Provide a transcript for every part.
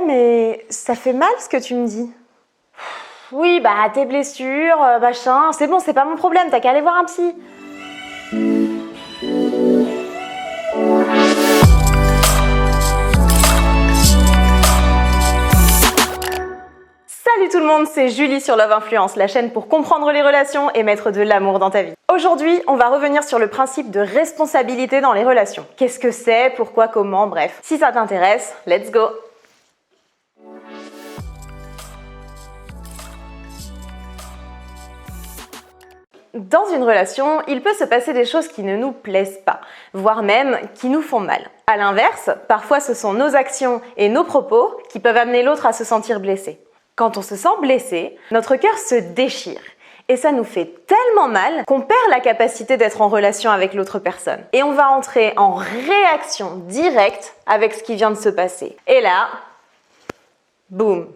mais ça fait mal ce que tu me dis. Oui, bah tes blessures, machin, c'est bon, c'est pas mon problème, t'as qu'à aller voir un psy. Salut tout le monde, c'est Julie sur Love Influence, la chaîne pour comprendre les relations et mettre de l'amour dans ta vie. Aujourd'hui, on va revenir sur le principe de responsabilité dans les relations. Qu'est-ce que c'est, pourquoi, comment, bref. Si ça t'intéresse, let's go! Dans une relation, il peut se passer des choses qui ne nous plaisent pas, voire même qui nous font mal. À l'inverse, parfois ce sont nos actions et nos propos qui peuvent amener l'autre à se sentir blessé. Quand on se sent blessé, notre cœur se déchire. Et ça nous fait tellement mal qu'on perd la capacité d'être en relation avec l'autre personne. Et on va entrer en réaction directe avec ce qui vient de se passer. Et là, boum!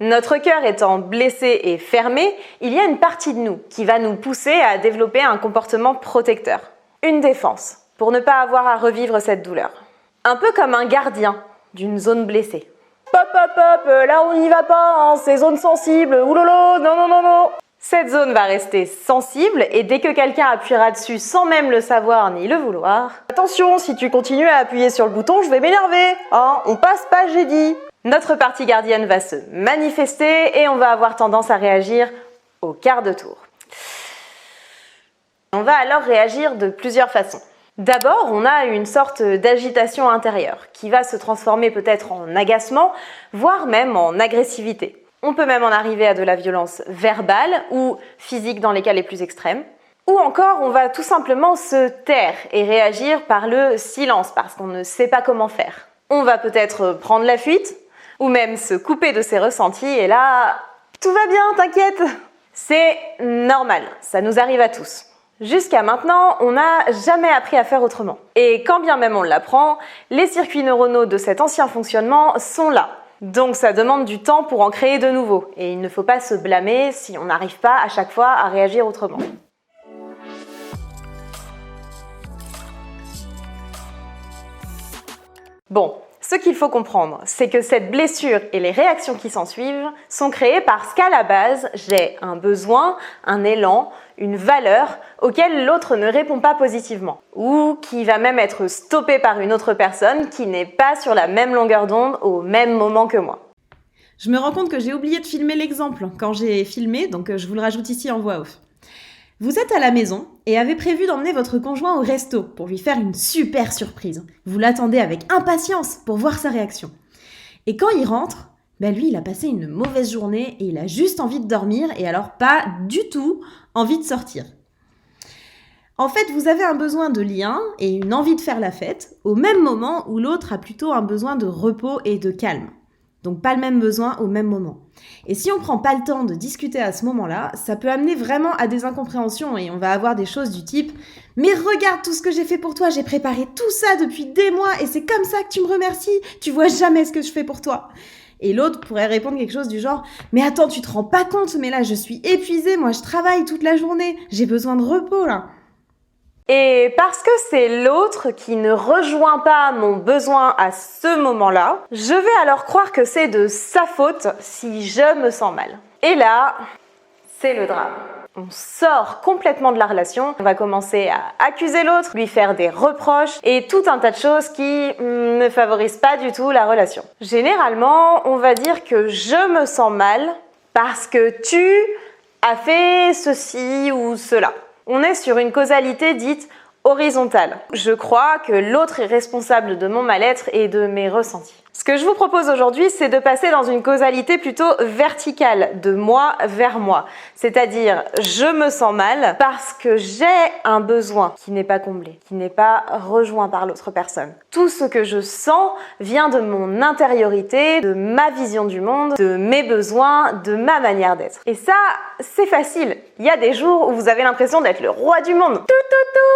Notre cœur étant blessé et fermé, il y a une partie de nous qui va nous pousser à développer un comportement protecteur. Une défense, pour ne pas avoir à revivre cette douleur. Un peu comme un gardien d'une zone blessée. Hop hop hop, là on n'y va pas, hein, c'est zone sensible, oulolo, non non non non. Cette zone va rester sensible et dès que quelqu'un appuiera dessus sans même le savoir ni le vouloir, attention, si tu continues à appuyer sur le bouton, je vais m'énerver, hein, on passe pas, j'ai dit. Notre partie gardienne va se manifester et on va avoir tendance à réagir au quart de tour. On va alors réagir de plusieurs façons. D'abord, on a une sorte d'agitation intérieure qui va se transformer peut-être en agacement, voire même en agressivité. On peut même en arriver à de la violence verbale ou physique dans les cas les plus extrêmes. Ou encore, on va tout simplement se taire et réagir par le silence parce qu'on ne sait pas comment faire. On va peut-être prendre la fuite ou même se couper de ses ressentis et là, tout va bien, t'inquiète. C'est normal, ça nous arrive à tous. Jusqu'à maintenant, on n'a jamais appris à faire autrement. Et quand bien même on l'apprend, les circuits neuronaux de cet ancien fonctionnement sont là. Donc ça demande du temps pour en créer de nouveaux. Et il ne faut pas se blâmer si on n'arrive pas à chaque fois à réagir autrement. Bon, ce qu'il faut comprendre, c'est que cette blessure et les réactions qui s'ensuivent sont créées parce qu'à la base, j'ai un besoin, un élan, une valeur auquel l'autre ne répond pas positivement ou qui va même être stoppé par une autre personne qui n'est pas sur la même longueur d'onde au même moment que moi. Je me rends compte que j'ai oublié de filmer l'exemple quand j'ai filmé, donc je vous le rajoute ici en voix off. Vous êtes à la maison et avez prévu d'emmener votre conjoint au resto pour lui faire une super surprise. Vous l'attendez avec impatience pour voir sa réaction. Et quand il rentre, lui, il a passé une mauvaise journée et il a juste envie de dormir et alors pas du tout envie de sortir. En fait, vous avez un besoin de lien et une envie de faire la fête au même moment où l'autre a plutôt un besoin de repos et de calme. Donc pas le même besoin au même moment. Et si on prend pas le temps de discuter à ce moment-là, ça peut amener vraiment à des incompréhensions et on va avoir des choses du type « Mais regarde tout ce que j'ai fait pour toi, j'ai préparé tout ça depuis des mois et c'est comme ça que tu me remercies, tu vois jamais ce que je fais pour toi !» Et l'autre pourrait répondre quelque chose du genre « Mais attends, tu te rends pas compte, mais là je suis épuisée, moi je travaille toute la journée, j'ai besoin de repos là !» Et parce que c'est l'autre qui ne rejoint pas mon besoin à ce moment-là, je vais alors croire que c'est de sa faute si je me sens mal. Et là, c'est le drame. On sort complètement de la relation, on va commencer à accuser l'autre, lui faire des reproches et tout un tas de choses qui ne favorisent pas du tout la relation. Généralement, on va dire que je me sens mal parce que tu as fait ceci ou cela. On est sur une causalité dite horizontale. Je crois que l'autre est responsable de mon mal-être et de mes ressentis. Ce que je vous propose aujourd'hui, c'est de passer dans une causalité plutôt verticale, de moi vers moi. C'est-à-dire, je me sens mal parce que j'ai un besoin qui n'est pas comblé, qui n'est pas rejoint par l'autre personne. Tout ce que je sens vient de mon intériorité, de ma vision du monde, de mes besoins, de ma manière d'être. Et ça, c'est facile. Il y a des jours où vous avez l'impression d'être le roi du monde.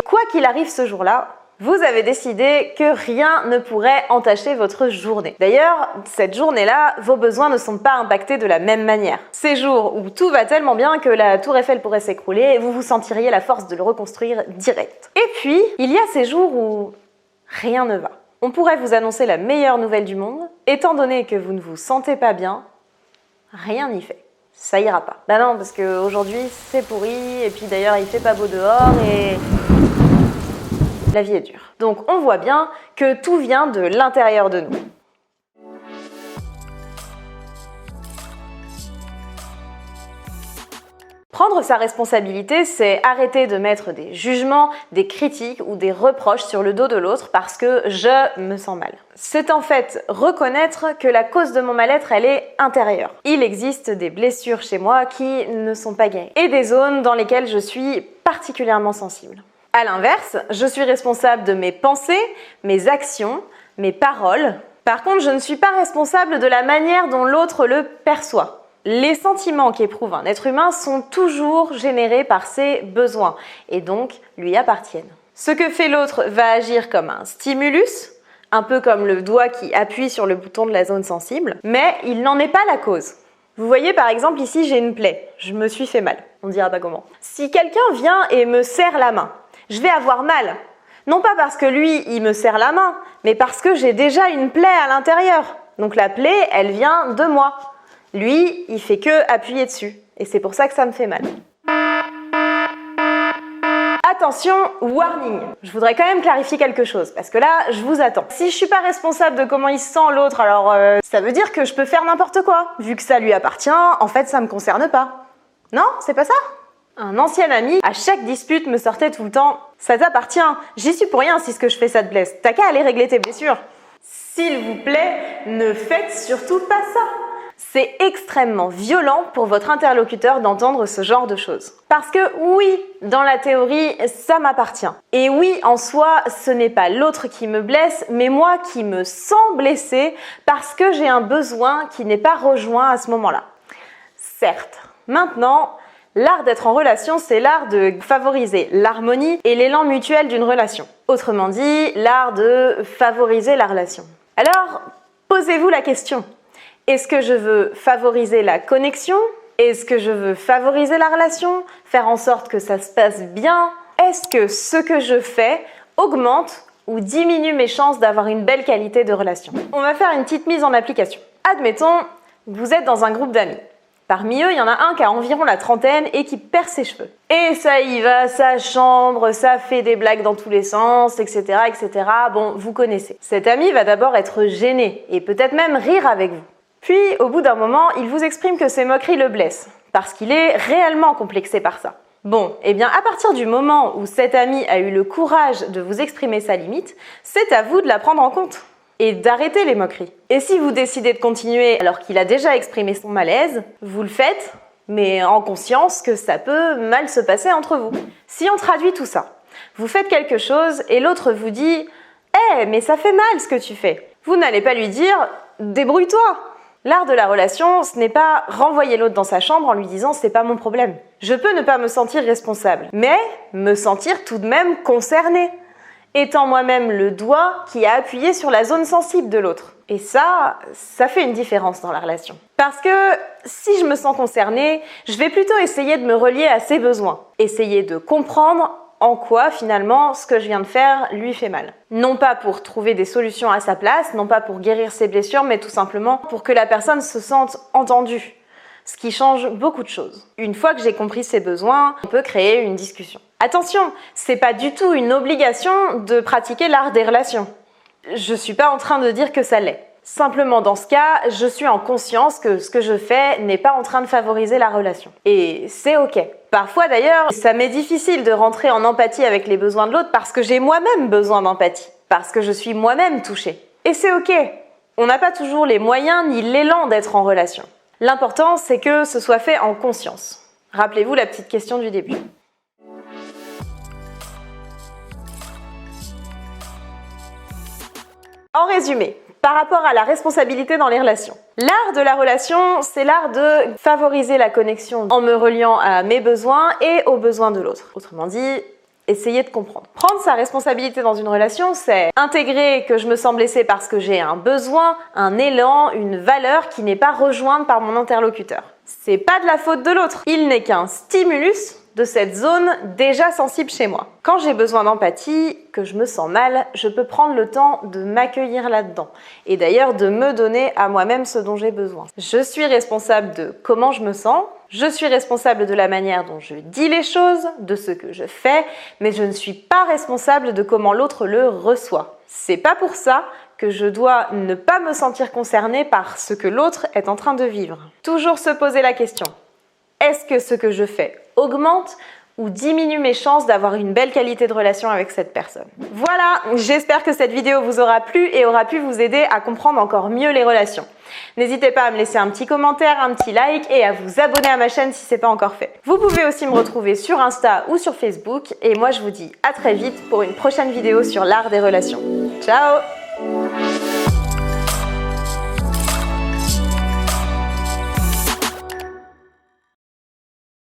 Quoi qu'il arrive ce jour-là, vous avez décidé que rien ne pourrait entacher votre journée. D'ailleurs, cette journée-là, vos besoins ne sont pas impactés de la même manière. Ces jours où tout va tellement bien que la tour Eiffel pourrait s'écrouler, vous vous sentiriez la force de le reconstruire direct. Et puis, il y a ces jours où rien ne va. On pourrait vous annoncer la meilleure nouvelle du monde, étant donné que vous ne vous sentez pas bien, rien n'y fait. Ça ira pas. Bah non, parce qu'aujourd'hui c'est pourri, et puis d'ailleurs il fait pas beau dehors, et la vie est dure. Donc on voit bien que tout vient de l'intérieur de nous. Prendre sa responsabilité, c'est arrêter de mettre des jugements, des critiques ou des reproches sur le dos de l'autre parce que je me sens mal. C'est en fait reconnaître que la cause de mon mal-être, elle est intérieure. Il existe des blessures chez moi qui ne sont pas guéries et des zones dans lesquelles je suis particulièrement sensible. À l'inverse, je suis responsable de mes pensées, mes actions, mes paroles. Par contre, je ne suis pas responsable de la manière dont l'autre le perçoit. Les sentiments qu'éprouve un être humain sont toujours générés par ses besoins et donc lui appartiennent. Ce que fait l'autre va agir comme un stimulus, un peu comme le doigt qui appuie sur le bouton de la zone sensible, mais il n'en est pas la cause. Vous voyez par exemple ici j'ai une plaie, je me suis fait mal, on dira pas comment. Si quelqu'un vient et me serre la main, je vais avoir mal. Non pas parce que lui il me serre la main, mais parce que j'ai déjà une plaie à l'intérieur. Donc la plaie elle vient de moi. Lui, il fait que appuyer dessus. Et c'est pour ça que ça me fait mal. Attention, warning. Je voudrais quand même clarifier quelque chose, parce que là, je vous attends. Si je suis pas responsable de comment il se sent l'autre, alors ça veut dire que je peux faire n'importe quoi. Vu que ça lui appartient, en fait, ça me concerne pas. Non, c'est pas ça? Un ancien ami, à chaque dispute, me sortait tout le temps « Ça t'appartient, j'y suis pour rien si ce que je fais ça te blesse. T'as qu'à aller régler tes blessures. » S'il vous plaît, ne faites surtout pas ça. C'est extrêmement violent pour votre interlocuteur d'entendre ce genre de choses. Parce que oui, dans la théorie, ça m'appartient. Et oui, en soi, ce n'est pas l'autre qui me blesse, mais moi qui me sens blessée parce que j'ai un besoin qui n'est pas rejoint à ce moment-là. Certes. Maintenant, l'art d'être en relation, c'est l'art de favoriser l'harmonie et l'élan mutuel d'une relation. Autrement dit, l'art de favoriser la relation. Alors, posez-vous la question. Est-ce que je veux favoriser la connexion? Est-ce que je veux favoriser la relation? Faire en sorte que ça se passe bien? Est-ce que ce que je fais augmente ou diminue mes chances d'avoir une belle qualité de relation? On va faire une petite mise en application. Admettons, vous êtes dans un groupe d'amis. Parmi eux, il y en a un qui a environ la trentaine et qui perd ses cheveux. Et ça y va, ça chambre, ça fait des blagues dans tous les sens, etc., etc. Bon, vous connaissez. Cet ami va d'abord être gêné et peut-être même rire avec vous. Puis, au bout d'un moment, il vous exprime que ces moqueries le blessent, parce qu'il est réellement complexé par ça. Bon, eh bien, à partir du moment où cet ami a eu le courage de vous exprimer sa limite, c'est à vous de la prendre en compte et d'arrêter les moqueries. Et si vous décidez de continuer alors qu'il a déjà exprimé son malaise, vous le faites, mais en conscience que ça peut mal se passer entre vous. Si on traduit tout ça, vous faites quelque chose et l'autre vous dit « Eh, mais ça fait mal ce que tu fais !» Vous n'allez pas lui dire « Débrouille-toi !» L'art de la relation, ce n'est pas renvoyer l'autre dans sa chambre en lui disant « c'est pas mon problème ». Je peux ne pas me sentir responsable, mais me sentir tout de même concernée, étant moi-même le doigt qui a appuyé sur la zone sensible de l'autre. Et ça fait une différence dans la relation. Parce que si je me sens concernée, je vais plutôt essayer de me relier à ses besoins, essayer de comprendre en quoi, finalement, ce que je viens de faire lui fait mal. Non pas pour trouver des solutions à sa place, non pas pour guérir ses blessures, mais tout simplement pour que la personne se sente entendue. Ce qui change beaucoup de choses. Une fois que j'ai compris ses besoins, on peut créer une discussion. Attention, c'est pas du tout une obligation de pratiquer l'art des relations. Je suis pas en train de dire que ça l'est. Simplement, dans ce cas, je suis en conscience que ce que je fais n'est pas en train de favoriser la relation. Et c'est ok. Parfois d'ailleurs, ça m'est difficile de rentrer en empathie avec les besoins de l'autre parce que j'ai moi-même besoin d'empathie. Parce que je suis moi-même touchée. Et c'est ok. On n'a pas toujours les moyens ni l'élan d'être en relation. L'important, c'est que ce soit fait en conscience. Rappelez-vous la petite question du début. En résumé, par rapport à la responsabilité dans les relations. L'art de la relation, c'est l'art de favoriser la connexion en me reliant à mes besoins et aux besoins de l'autre. Autrement dit, essayer de comprendre. Prendre sa responsabilité dans une relation, c'est intégrer que je me sens blessée parce que j'ai un besoin, un élan, une valeur qui n'est pas rejointe par mon interlocuteur. C'est pas de la faute de l'autre. Il n'est qu'un stimulus de cette zone déjà sensible chez moi. Quand j'ai besoin d'empathie, que je me sens mal, je peux prendre le temps de m'accueillir là-dedans et d'ailleurs de me donner à moi-même ce dont j'ai besoin. Je suis responsable de comment je me sens, je suis responsable de la manière dont je dis les choses, de ce que je fais, mais je ne suis pas responsable de comment l'autre le reçoit. C'est pas pour ça que je dois ne pas me sentir concernée par ce que l'autre est en train de vivre. Toujours se poser la question, est-ce que ce que je fais augmente ou diminue mes chances d'avoir une belle qualité de relation avec cette personne? Voilà, j'espère que cette vidéo vous aura plu et aura pu vous aider à comprendre encore mieux les relations. N'hésitez pas à me laisser un petit commentaire, un petit like et à vous abonner à ma chaîne si ce n'est pas encore fait. Vous pouvez aussi me retrouver sur Insta ou sur Facebook et moi je vous dis à très vite pour une prochaine vidéo sur l'art des relations. Ciao!